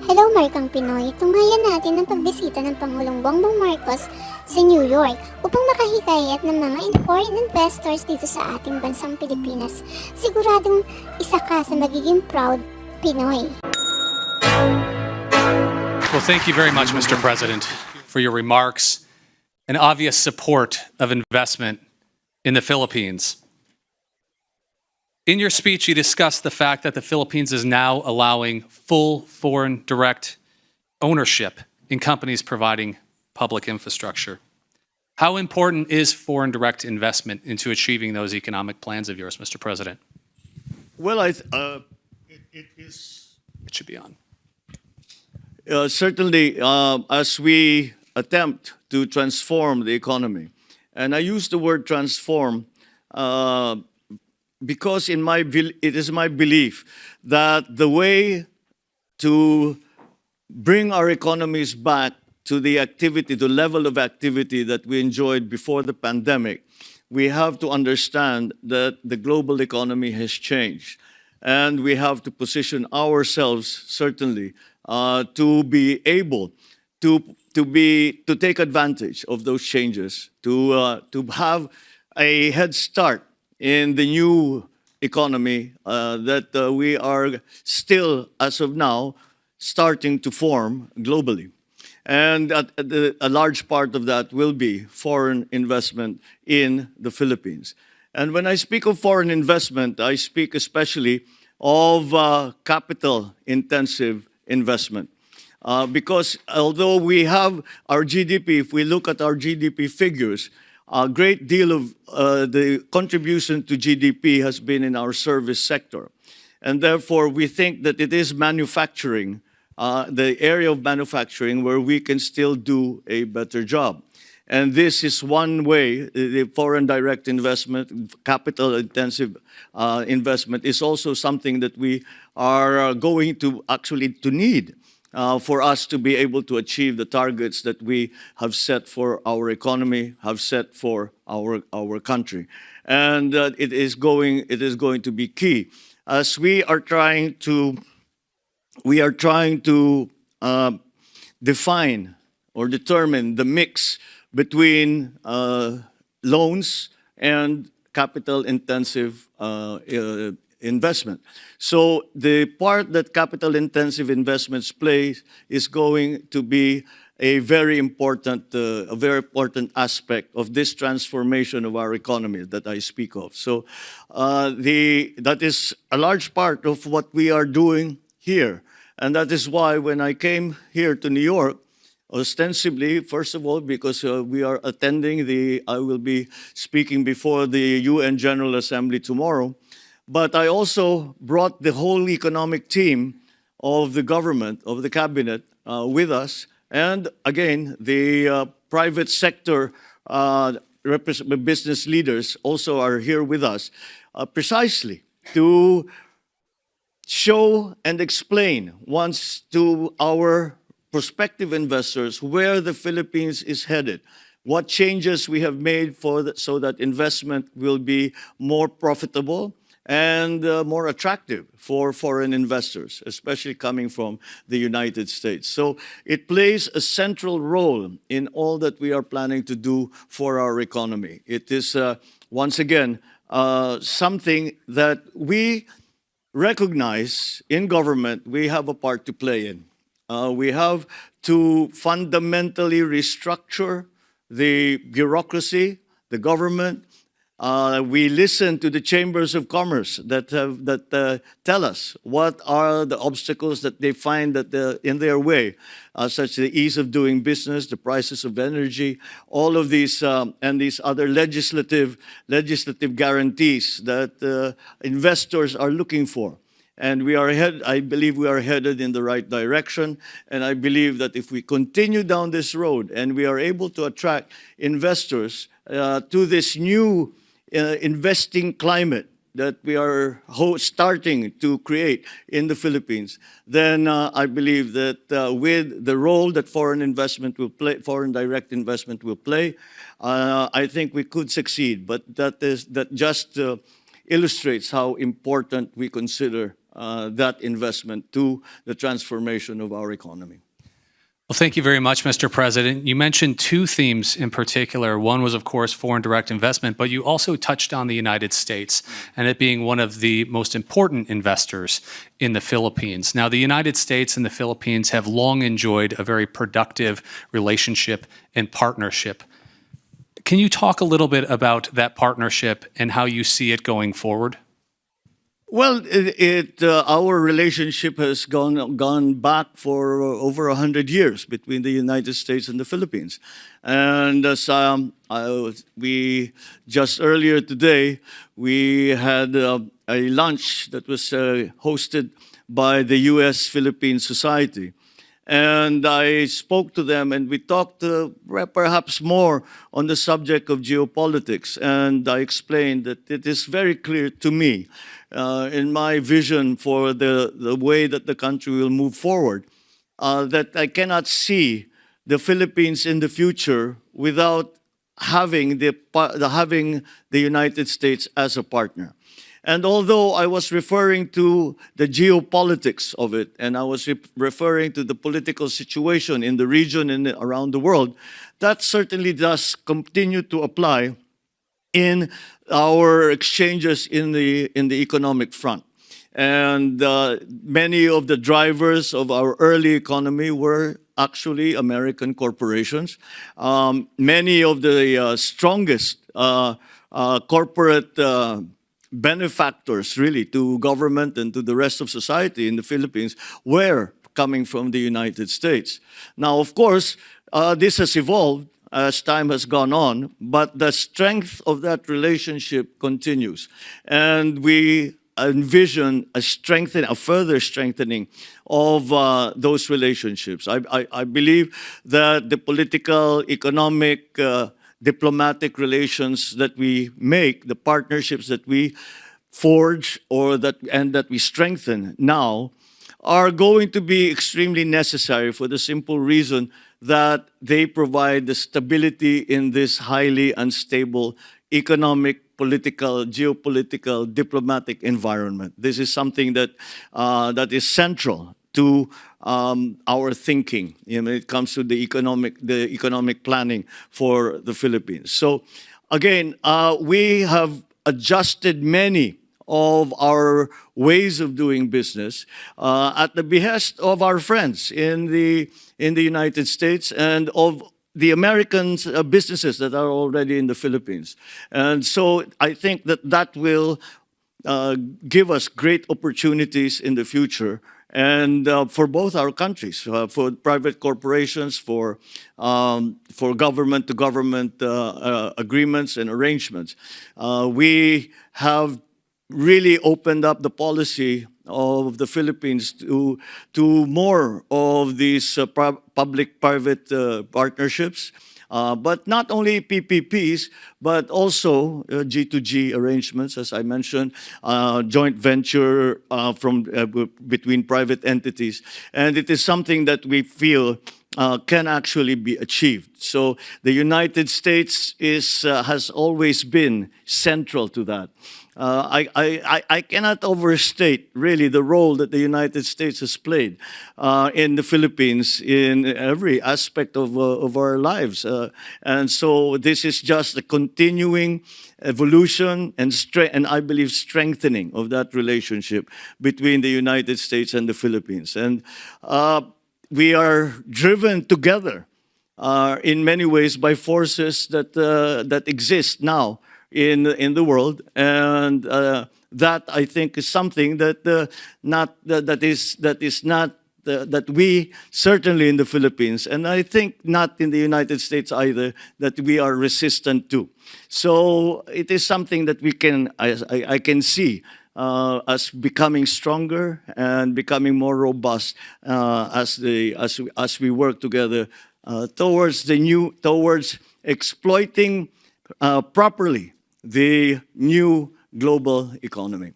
Hello Markang Pinoy, tunghayan natin ang pagbisita ng Pangulong Bongbong Marcos sa New York upang makahikayat ng mga foreign investors dito sa ating bansang Pilipinas. Siguradong isa ka sa magiging proud Pinoy. Well, thank you very much, Mr. President, for your remarks and obvious support of investment in the Philippines. In your speech, you discussed the fact that the Philippines is now allowing full foreign direct ownership in companies providing public infrastructure. How important is foreign direct investment into achieving those economic plans of yours, Mr. President? Well, it is. It should be on. Certainly, as we attempt to transform the economy, and I use the word transform because it is my belief that the way to bring our economies back to the activity, the level of activity that we enjoyed before the pandemic, we have to understand that the global economy has changed. And we have to position ourselves, certainly, to be able to take advantage of those changes, to have a head start in the new economy that we are still, as of now, starting to form globally. And a large part of that will be foreign investment in the Philippines. And when I speak of foreign investment, I speak especially of capital-intensive investment. Because although we have our GDP, if we look at our GDP figures, a great deal of the contribution to GDP has been in our service sector. And therefore, we think that it is manufacturing, the area of manufacturing where we can still do a better job. And this is one way, the foreign direct investment, capital-intensive investment is also something that we are going to actually need for us to be able to achieve the targets that we have set for our economy, have set for our country. And it is going to be key. As we are trying to define or determine the mix between loans and capital-intensive investment. So the part that capital-intensive investments play is going to be a very important aspect of this transformation of our economy that I speak of. So that is a large part of what we are doing here. And that is why when I came here to New York, ostensibly, first of all, because we are attending I will be speaking before the UN General Assembly tomorrow, but I also brought the whole economic team of the government, of the cabinet, with us. And again, the private sector business leaders also are here with us, precisely to show and explain once to our prospective investors where the Philippines is headed, what changes we have made so that investment will be more profitable and more attractive for foreign investors, especially coming from the United States. So it plays a central role in all that we are planning to do for our economy. It is, once again, something that we recognize in government we have a part to play in. We have to fundamentally restructure the bureaucracy, the government. We listen to the chambers of commerce that tell us what are the obstacles that they find that in their way, such as the ease of doing business, the prices of energy, all of these and these other legislative guarantees that investors are looking for. And I believe we are headed in the right direction. And I believe that if we continue down this road and we are able to attract investors to this new investing climate that we are starting to create in the Philippines, then I believe that with the role that foreign direct investment will play, I think we could succeed. But that just illustrates how important we consider that investment to the transformation of our economy. Well, thank you very much, Mr. President. You mentioned two themes in particular. One was, of course, foreign direct investment, but you also touched on the United States and it being one of the most important investors in the Philippines. Now, the United States and the Philippines have long enjoyed a very productive relationship and partnership. Can you talk a little bit about that partnership and how you see it going forward? Well, our relationship has gone back for over 100 years between the United States and the Philippines. And as we just earlier today, we had a lunch that was hosted by the U.S.-Philippine Society. And I spoke to them and we talked perhaps more on the subject of geopolitics. And I explained that it is very clear to me in my vision for the way that the country will move forward, that I cannot see the Philippines in the future without having the United States as a partner. And although I was referring to the geopolitics of it, and I was referring to the political situation in the region and around the world, that certainly does continue to apply in our exchanges in the economic front. And many of the drivers of our early economy were actually American corporations. Many of the strongest corporate benefactors really to government and to the rest of society in the Philippines were coming from the United States. Now, of course, this has evolved as time has gone on, but the strength of that relationship continues. And we envision a further strengthening of those relationships. I believe that the political, economic, diplomatic relations that we make, the partnerships that we forge and that we strengthen now, are going to be extremely necessary for the simple reason that they provide the stability in this highly unstable economic, political, geopolitical, diplomatic environment. This is something that is central to our thinking when it comes to the economic planning for the Philippines. So again, we have adjusted many of our ways of doing business at the behest of our friends in the United States and of the American businesses that are already in the Philippines. And so I think that will give us great opportunities in the future and for both our countries, for private corporations, for government-to-government agreements and arrangements. We have really opened up the policy of the Philippines to more of these public-private partnerships, but not only PPPs, but also G2G arrangements, as I mentioned, joint venture between private entities. And it is something that we feel can actually be achieved. So the United States has always been central to that. I cannot overstate really the role that the United States has played in the Philippines in every aspect of our lives. And so this is just a continuing evolution and I believe strengthening of that relationship between the United States and the Philippines. And we are driven together in many ways by forces that exist now in the world, and that I think is something that we certainly in the Philippines, and I think not in the United States either, that we are resistant to. So it is something that we can I can see as becoming stronger and becoming more robust as we work together towards exploiting properly the new global economy.